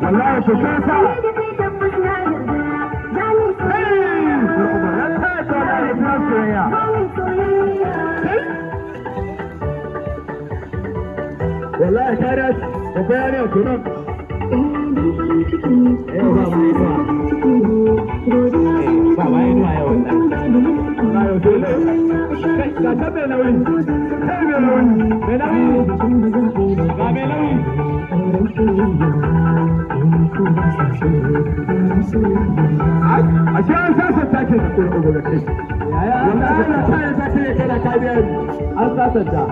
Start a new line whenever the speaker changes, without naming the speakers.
wallahi to kasa wallahi kare ko bayani ko nan ba mai nuwa yau na yau dole kai ka tabe nauyi kai me nauyi ga me nauyi a shi an sasanta ke da kuma gobe kai yaya wanda aka tare ta kai kana ka biya an sasanta